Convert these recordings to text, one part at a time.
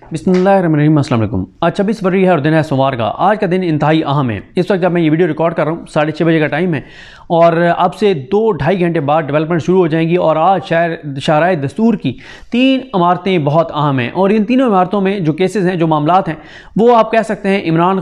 बिस्मिल्लाहिर्रहमानिर्रहीम। अस्सलाम वालेकुम। आज 26 फरवरी है और दिन है सोमवार का। आज का दिन इंतहाई अहम है। इस वक्त जब मैं ये वीडियो रिकॉर्ड कर रहा हूँ 6:30 बजे का टाइम है और अब से 2-2.5 घंटे बाद डेवलपमेंट शुरू हो जाएंगी। और आज शाहराए दस्तूर की 3 इमारतें बहुत अहम हैं और इन तीनों इमारतों में जो केसेस हैं, जो मामलात हैं, वो आप कह सकते हैं इमरान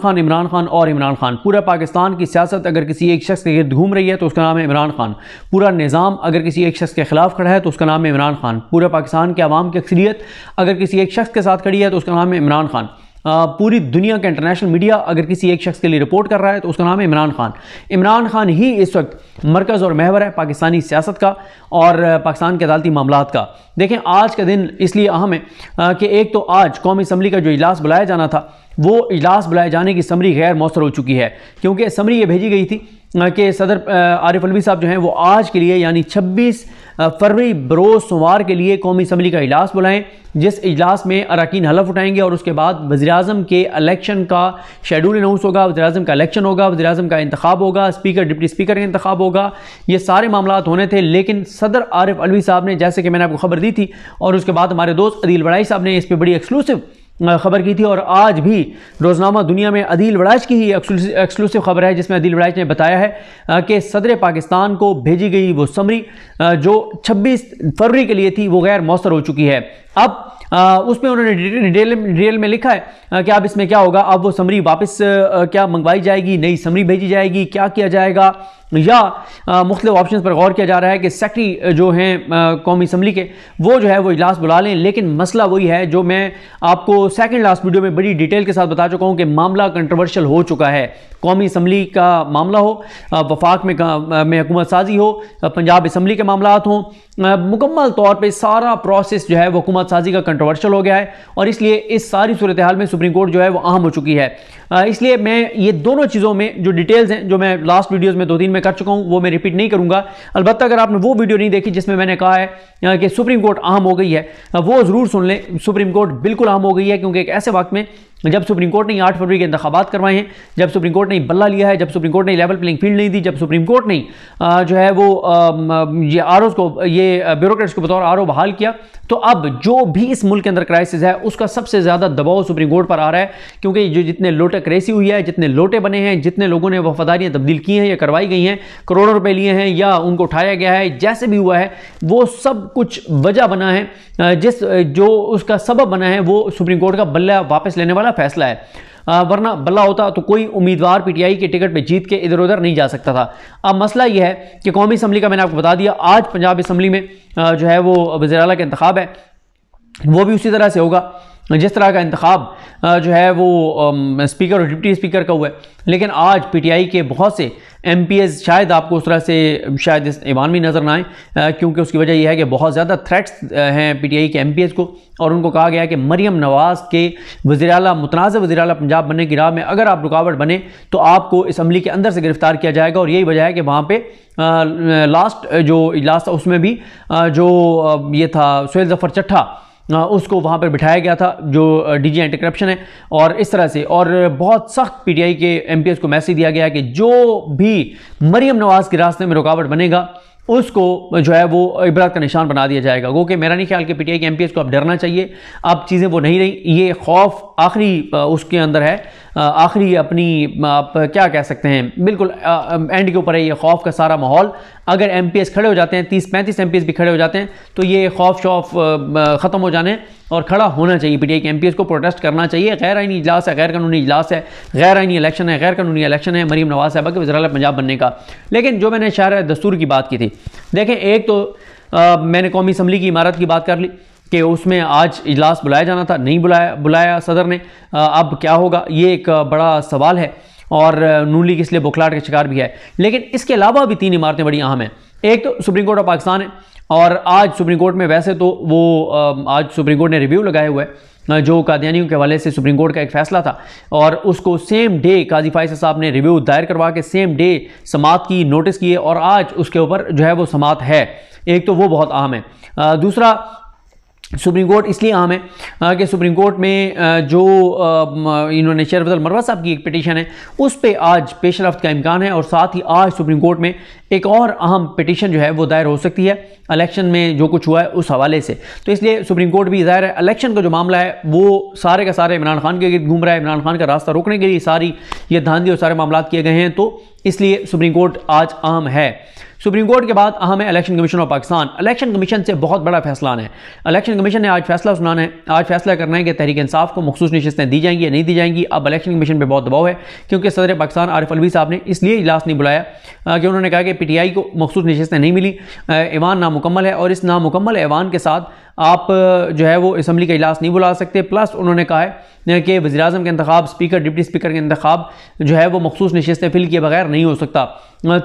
खान और इमरान खान। पूरा पाकिस्तान की सियासत अगर किसी एक शख्स के गिर्द घूम रही है तो उसका नाम है इमरान खान। पूरा निज़ाम अगर किसी एक शख्स के खिलाफ खड़ा है तो उसका नाम है इमरान खान। पूरा पाकिस्तान के अवाम की अक्सरियत अगर किसी एक शख्स के साथ खड़ी है तो उसका नाम है इमरान खान। पूरी दुनिया का इंटरनेशनल मीडिया अगर किसी एक शख्स के लिए रिपोर्ट कर रहा है तो उसका नाम है इमरान खान। इमरान खान ही इस वक्त मरकज़ और महवर है पाकिस्तानी सियासत का और पाकिस्तान के अदालती मामलात का। देखें, आज का दिन इसलिए अहम है कि एक तो आज कौमी असम्बली का जो इजलास बुलाया जाना था, वो इजलास बुलाए जाने की समरी गैर मौसर हो चुकी है, क्योंकि समरी ये भेजी गई थी कि सदर आरिफ अलवी साहब जो हैं वो आज के लिए यानी 26 फरवरी बरोज़ सोमवार के लिए कौमी असम्बली का इजलास बुलाएं, जिस इजलास में अरकान हलफ उठाएंगे और उसके बाद वज़ीर-ए-आज़म के इलेक्शन का शेड्यूल अनाउंस होगा, वज़ीर-ए-आज़म का इलेक्शन होगा, वज़ीर-ए-आज़म का इंतखाब होगा, स्पीकर डिप्टी स्पीकर का इंतखाब होगा। ये सारे मामलात होने थे, लेकिन सदर आरिफ अलवी साहब ने, जैसे कि मैंने आपको खबर दी थी और उसके बाद हमारे दोस्त अदील बड़ाई साहब ने इस पर बड़ी एक्सक्लूसिव खबर की थी और आज भी रोज़नामा दुनिया में अदील बड़ाइच की ही एक्सक्लूसिव खबर है, जिसमें अदील बड़ाइच ने बताया है कि सदर पाकिस्तान को भेजी गई वो समरी जो 26 फरवरी के लिए थी वो गैर मौसर हो चुकी है। अब उसमें उन्होंने डिटेल में लिखा है कि अब इसमें क्या होगा। अब वो समरी वापस क्या मंगवाई जाएगी, नई समरी भेजी जाएगी, क्या किया जाएगा, या मुख्तलिफ ऑप्शन पर गौर किया जा रहा है कि सेक्रेटरी जो हैं कौमी असम्बली के वो जो है वो इजलास बुला लें। लेकिन मसला वही है जो मैं आपको सेकंड लास्ट वीडियो में बड़ी डिटेल के साथ बता चुका हूँ कि मामला कंट्रोवर्शियल हो चुका है। कौमी असम्बली का मामला हो, वफाक में हुकूमत साजी हो, पंजाब असम्बली के मामलात हों, मुकम्मल तौर पे सारा प्रोसेस जो है वो हुकूमत साजी का कंट्रोवर्शियल हो गया है और इसलिए इस सारी सूरत हाल में सुप्रीम कोर्ट जो है वो अहम हो चुकी है। इसलिए मैं ये दोनों चीज़ों में जो डिटेल्स हैं, जो मैं लास्ट वीडियोज़ में 2-3 में कर चुका हूँ, वो मैं रिपीट नहीं करूँगा। अलबत्त अगर आपने वो वीडियो नहीं देखी जिसमें मैंने कहा है कि सुप्रीम कोर्ट अहम हो गई है, वो ज़रूर सुन लें। सुप्रीम कोर्ट बिल्कुल अहम हो गई है, क्योंकि एक ऐसे वक्त में जब सुप्रीम कोर्ट ने 8 फरवरी के इंतखाबात करवाए हैं, जब सुप्रीम कोर्ट ने बल्ला लिया है, जब सुप्रीम कोर्ट ने लेवल प्लेइंग फील्ड नहीं दी, जब सुप्रीम कोर्ट ने जो है वो ये आरओ को, ये ब्यूरोक्रेट्स को बतौर आरओ बहाल किया, तो अब जो भी इस मुल्क के अंदर क्राइसिस है उसका सबसे ज़्यादा दबाव सुप्रीम कोर्ट पर आ रहा है, क्योंकि जो जितने लोटे क्रेसी हुई है, जितने लोटे बने हैं, जितने लोगों ने वफादारियाँ तब्दील की हैं या करवाई गई हैं, करोड़ों रुपए लिए हैं या उनको उठाया गया है, जैसे भी हुआ है, वो सब कुछ वजह बना है, जो उसका सबब बना है वो सुप्रीम कोर्ट का बल्ला वापस लेने वाला फैसला है। वरना बल्ला होता तो कोई उम्मीदवार पीटीआई के टिकट पे जीत के इधर उधर नहीं जा सकता था। अब मसला यह है कि कौमी असम्बली का मैंने आपको बता दिया, आज पंजाब असम्बली में जो है वो वज़ीर आला का इंतखाब है, वो भी उसी तरह से होगा जिस तरह का इंतखाब जो है वो स्पीकर और डिप्टी स्पीकर का हुआ है। लेकिन आज पीटीआई के बहुत से एमपीएस शायद आपको उस तरह से शायद इस ईवान में नज़र ना आए, क्योंकि उसकी वजह यह है कि बहुत ज़्यादा थ्रेट्स हैं पीटीआई के एमपीएस को, और उनको कहा गया है कि मरियम नवाज़ के वज़ीर आला, मुतनाज़ वज़ीर आला पंजाब बनने की राह में अगर आप रुकावट बने तो आपको असम्बली के अंदर से गिरफ्तार किया जाएगा। और यही वजह है कि वहाँ पे लास्ट जो इजलास था उसमें भी जो ये था सुहेल ज़फ़र चट्ठा, उसको वहाँ पर बिठाया गया था जो डीजी एंटी करप्शन है। और इस तरह से और बहुत सख्त पीटीआई के एमपीएस को मैसेज दिया गया कि जो भी मरियम नवाज़ के रास्ते में रुकावट बनेगा उसको जो है वो इबरत का निशान बना दिया जाएगा। वो कि मेरा नहीं ख्याल कि पीटीआई के एमपीएस को अब डरना चाहिए। अब चीज़ें वो नहीं रही, ये खौफ आखिरी उसके अंदर है, आखिरी अपनी आप क्या कह सकते हैं, बिल्कुल एंड के ऊपर है ये खौफ का सारा माहौल। अगर एमपीएस खड़े हो जाते हैं, 30-35 एमपीएस भी खड़े हो जाते हैं, तो ये खौफ शौफ ख़त्म हो जाने और खड़ा होना चाहिए। पीटीआई के एमपीएस को प्रोटेस्ट करना चाहिए। गैर आइनी इजलास है, गैर कानूनी इजलास है, गैर आइनी इलेक्शन है, गैर कानूनी इलेक्शन है मरीम नवाज़ साहबा के वज़ीर आला पंजाब बनने का। लेकिन जो मैंने शाहराए दस्तूर की बात की थी, देखें, एक तो मैंने कौमी असम्बली की इमारत की बात कर ली कि उसमें आज इजलास बुलाया जाना था, नहीं बुलाया सदर ने। अब क्या होगा, ये एक बड़ा सवाल है और नून लीग इसलिए बौखलाहट का शिकार भी है। लेकिन इसके अलावा भी 3 इमारतें बड़ी अहम हैं। एक तो सुप्रीम कोर्ट ऑफ पाकिस्तान है, और आज सुप्रीम कोर्ट में वैसे तो वो आज सुप्रीम कोर्ट ने रिव्यू लगाया हुआ है जो कादियानियों के हवाले से सुप्रीम कोर्ट का एक फ़ैसला था, और उसको सेम डे काजी फायसल साहब ने रिव्यू दायर करवा के सेम डे समात की, नोटिस किए, और आज उसके ऊपर जो है वो समात है। एक तो वो बहुत अहम है। दूसरा सुप्रीम कोर्ट इसलिए अहम है कि सुप्रीम कोर्ट में जो इन्होंने शरीफ मरवा साहब की एक पिटीशन है उस पर आज पेशरफ्त का इम्कान है, और साथ ही आज सुप्रीम कोर्ट में एक और अहम पिटीशन जो है वो दायर हो सकती है इलेक्शन में जो कुछ हुआ है उस हवाले से। तो इसलिए सुप्रीम कोर्ट भी ज़ाहिर है इलेक्शन का जो मामला है वो सारे का सारे इमरान खान के गिर्द घूम रहा है, इमरान खान का रास्ता रोकने के लिए सारी ये धांधली और सारे मामला किए गए हैं, तो इसलिए सुप्रीम कोर्ट आज अहम है। सुप्रीम कोर्ट के बाद अहम है election commission of Pakistan. Election commission से बहुत बड़ा फैसला है। इलेक्शन कमीशन ने आज फैसला सुनाना है, आज फैसला करना है कि तहरीक इंसाफ को मखसूस नशिस्तें दी जाएंगी या नहीं दी जाएंगी। अब इलेक्शन कमीशन पर बहुत दबाव है क्योंकि सदर पाकिस्तान आरिफ अलवी साहब ने इसलिए इजलास नहीं बुलाया कि उन्होंने कहा कि पीटीआई को मखसूस नशिस्तें नहीं मिली, ऐवान नामुकम्मल है और इस नामुकम्मल ऐवान के साथ आप जो है वो असम्बली का इजलास नहीं बुला सकते। प्लस उन्होंने कहा है कि वज़ीर-ए-आज़म के इंतखाब, स्पीकर, डिप्टी स्पीकर के इंतखाब जो है वो मखसूस नशिस्तें फिल किए बगैर नहीं हो सकता।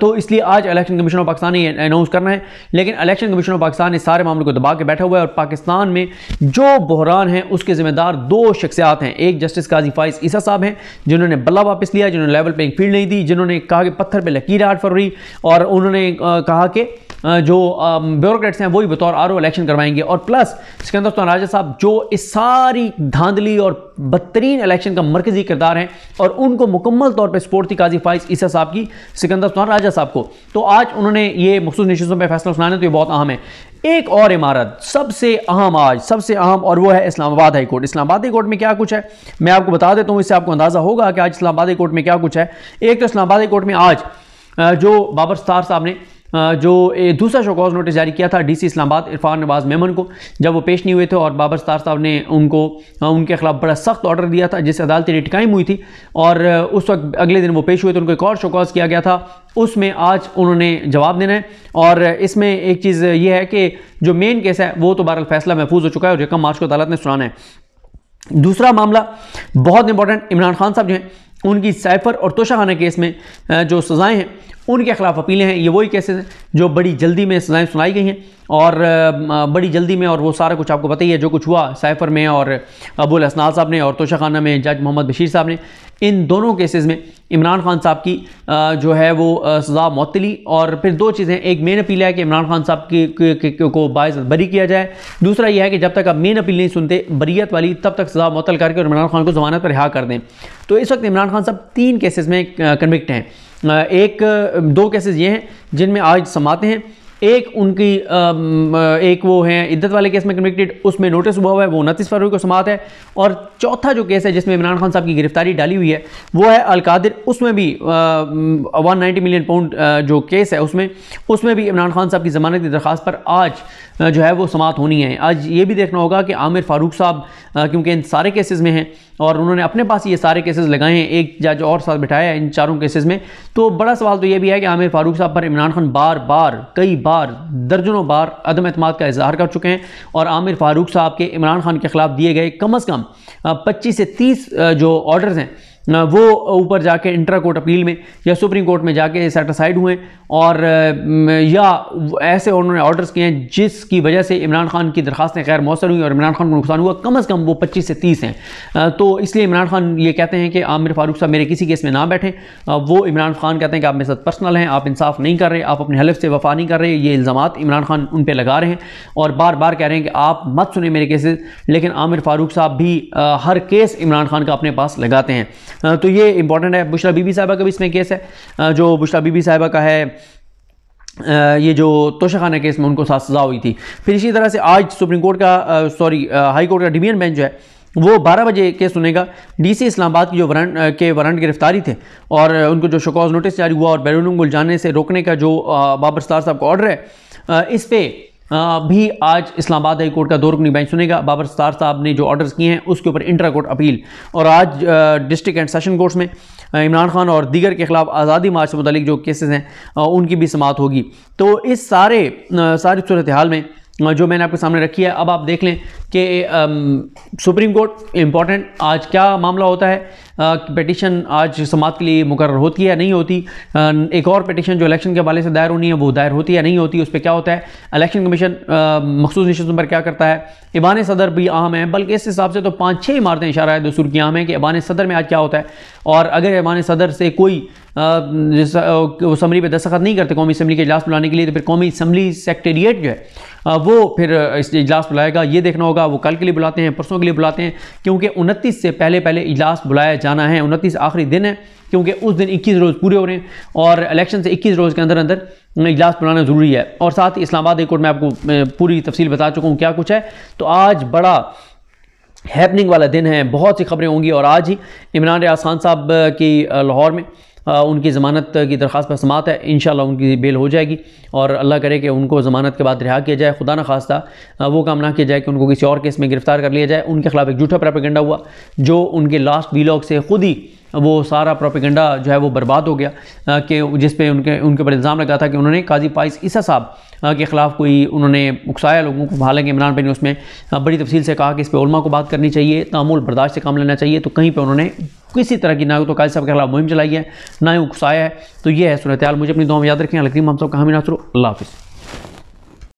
तो इसलिए आज इलेक्शन कमीशन ऑफ पाकिस्तान ने अनाउंस करना है, लेकिन इलेक्शन कमीशन ऑफ पाकिस्तान इस सारे मामले को दबा के बैठा हुआ है और पाकिस्तान में जो बहरान है उसके जिम्मेदार दो शख्सियात हैं। एक जस्टिस काजी फाइज ईसा साहब हैं जिन्होंने बल्ला वापस लिया, जिन्होंने लेवल प्लेइंग फील्ड नहीं दी, जिन्होंने कहा कि पत्थर पर लकीर आठ फरवरी, और उन्होंने कहा कि जो ब्यूरोक्रेट्स हैं वही बतौर आरओ इलेक्शन करवाएंगे, और प्लस सिकंदर सुल्तान राजा साहब जो इस सारी धांधली और बदतरीन इलेक्शन का मरकजी किरदार हैं और उनको मुकम्मल तौर पर सपोर्ट थी काजी फाइज ईसा साहब की सिकंदर सुल्तान राजा साहब को। तो आज उन्होंने ये मखसूस नशिस्तों पर फैसला सुनाना, तो ये बहुत अहम है। एक और इमारत सबसे अहम आज, सबसे अहम, और वो है Islamabad high court. Islamabad high court में क्या कुछ है मैं आपको बता देता हूँ, इससे आपको अंदाज़ा होगा कि आज इस्लामाबाद हाई कोर्ट में क्या कुछ है। एक तो इस्लामाबाद हाई कोर्ट में आज जो बाबर सत्तार साहब ने जो दूसरा शो कॉज नोटिस जारी किया था डीसी इस्लामाबाद इरफान नवाज मेमन को, जब वो पेश नहीं हुए थे और बाबर सत्तार साहब ने उनको उनके खिलाफ बड़ा सख्त ऑर्डर दिया था जिससे अदालती रिटकाइम हुई थी, और उस वक्त अगले दिन वो पेश हुए तो उनको एक और शो कॉज किया गया था। उसमें आज उन्होंने जवाब देना है, और इसमें एक चीज़ ये है कि जो मेन केस है वो तो बहरहाल फैसला महफूज हो चुका है और 1 मार्च को अदालत ने सुनाना है। दूसरा मामला बहुत इंपॉर्टेंट, इमरान खान साहब जो हैं उनकी साइफर और तोशाखाना केस में जो सज़ाएं हैं उनके खिलाफ अपीलें हैं। ये वही केसेस हैं जो बड़ी जल्दी में सज़ाएं सुनाई गई हैं और बड़ी जल्दी में, और वो सारा कुछ आपको पता ही है जो कुछ हुआ साइफर में और अबुल हसनाल साहब ने और तोशाखाना में जज मोहम्मद बशीर साहब ने। इन दोनों केसेस में इमरान खान साहब की जो है वो सज़ा मुअत्तली, और फिर दो चीज़ें, एक मेन अपील है कि इमरान खान साहब को बाइज़्ज़त बरी किया जाए, दूसरा यह है कि जब तक आप मेन अपील नहीं सुनते बरीयत वाली तब तक सज़ा मुअत्तल करके और इमरान खान को ज़मानत पर रिहा कर दें। तो इस वक्त इमरान खान साहब 3 केसेस में कन्विक्ट हैं। दो केसेस ये हैं जिनमें आज समाते हैं, एक उनकी एक वो हैं इद्दत वाले केस में कन्विक्टेड, उसमें नोटिस हुआ है, वो 29 फरवरी को समात है, और चौथा जो केस है जिसमें इमरान खान साहब की गिरफ्तारी डाली हुई है वो है अलकादिर, उसमें भी 190 मिलियन पाउंड जो केस है उसमें भी इमरान खान साहब की ज़मानत की दरख्वास्त पर आज जो है वो समात होनी है। आज ये भी देखना होगा कि आमिर फारूक साहब क्योंकि इन सारे केसेस में हैं और उन्होंने अपने पास ये सारे केसेस लगाए हैं, एक जज और साथ बिठाया है इन चारों केसेस में, तो बड़ा सवाल तो ये भी है कि आमिर फारूक साहब पर इमरान खान बार बार कई बार दर्जनों बार अदम एतमाद का इजहार कर चुके हैं, और आमिर फारूक साहब के इमरान खान के खिलाफ दिए गए कम अज़ कम 25 से 30 जो ऑर्डर्स हैं वो ऊपर जाके इंट्रा कोर्ट अपील में या सुप्रीम कोर्ट में जाके सेटिस्फाइड हुए, और या ऐसे उन्होंने ऑर्डर्स किए हैं जिसकी वजह से इमरान खान की दरखास्तें गैर मौसर हुई और इमरान खान को नुकसान हुआ, कम अज़ कम वो 25 से 30 हैं। तो इसलिए इमरान खान ये कहते हैं कि आमिर फारूक साहब मेरे किसी केस में ना बैठें। वो इमरान खान कहते हैं कि आप मेरे साथ पर्सनल हैं, आप इंसाफ नहीं कर रहे, आप अपने हलफ से वफा नहीं कर रहे, ये इल्ज़ामात इमरान खान उन पर लगा रहे हैं और बार बार कह रहे हैं कि आप मत सुने मेरे केसेस, लेकिन आमिर फारूक साहब भी हर केस इमरान खान का अपने पास लगाते हैं। तो ये इंपॉर्टेंट है। बुशरा बीबी साहिबा का भी इसमें केस है, जो बुशरा बीबी साहिबा का है ये जो तोशाखाना केस में उनको 7 सज़ा हुई थी। फिर इसी तरह से आज सुप्रीम कोर्ट का हाई कोर्ट का डिवीजन बेंच जो है वो 12 बजे केस सुनेगा। डीसी इस्लामाबाद की जो वारंट गिरफ्तारी थे और उनको जो शोकॉज नोटिस जारी हुआ और बैरून मुल्क जाने से रोकने का जो बाबर सत्तार साहब का ऑर्डर है, इस पर भी आज इस्लामाबाद हाई कोर्ट का 2 रुकनी बेंच सुनेगा। बाबर सत्तार साहब ने जो ऑर्डर्स किए हैं उसके ऊपर इंट्रा कोर्ट अपील, और आज डिस्ट्रिक्ट एंड सेशन कोर्ट्स में इमरान खान और दीगर के खिलाफ आज़ादी मार्च से मुतालिक जो केसेस हैं उनकी भी समाअत होगी। तो इस सारी सूरत हाल में जो मैंने आपके सामने रखी है, अब आप देख लें कि सुप्रीम कोर्ट इम्पॉर्टेंट आज क्या मामला होता है। पिटीशन आज समाअत के लिए मुकर्रर होती है या नहीं होती, एक और पिटीशन जो इलेक्शन के हवाले से दायर होनी है वो दायर होती है या नहीं होती, उस पर क्या होता है, इलेक्शन कमीशन मखसूस नशिस्तों पर क्या करता है, ईवान सदर भी अहम है, बल्कि इस हिसाब से तो 5-6 इमारतें इशारा है दस्तूर की अहम है कि ईवान सदर में आज क्या होता है, और अगर ईवान सदर से कोई असम्बली पर दस्तखत नहीं करते कौमी असम्बली के इजलास बुलाने के लिए, तो फिर कौमी असम्बली सेक्रेटेरिएट जो है वो फिर इस इजलास बुलाएगा। ये देखना होगा वो कल के लिए बुलाते हैं, परसों के लिए बुलाते हैं, क्योंकि 29 से पहले इजलास बुलाया जाना है। 29 आखिरी दिन है, क्योंकि उस दिन 21 रोज़ पूरे हो रहे हैं और इलेक्शन से 21 रोज़ के अंदर अंदर इजलास बुलाना ज़रूरी है। और साथ ही इस्लामाबाद हाई कोर्ट में आपको पूरी तफसील बता चुका हूँ क्या कुछ है। तो आज बड़ा हैपनिंग वाला दिन है, बहुत सी खबरें होंगी। और आज ही इमरान रियाज खान साहब की लाहौर में उनकी ज़मानत की दरख्वास्त पर समाअत है। इंशाल्लाह उनकी बेल हो जाएगी और अल्लाह करे कि उनको ज़मानत के बाद रिहा किया जाए। खुदा न खास्ता वो काम ना किया जाए कि उनको किसी और केस में गिरफ्तार कर लिया जाए। उनके खिलाफ एक झूठा प्रोपेगेंडा हुआ, जो उनके लास्ट वीलॉग से खुद ही वो सारा प्रोपेगेंडा जो है वो बर्बाद हो गया, कि जिस पे उनके ऊपर इल्ज़ाम लगा था कि उन्होंने काजी फाइज़ ईसा साहब के ख़िलाफ़ कोई उन्होंने उकसाया लोगों को। हालांकि इमरान भाई ने उसमें बड़ी तफसील से कहा कि इस पर उलमा को बात करनी चाहिए, तामुल बर्दाश्त से काम लेना चाहिए। तो कहीं पर उन्होंने किसी तरह की ना तो काजी साहब के खिलाफ मुहिम चलाई है, ना ही उकसाया है। तो ये है सूरत हाल। मुझे अपनी दुआ में याद रखें। अलग हम सब कहामी नासरो। अल्लाह हाफ़िज़।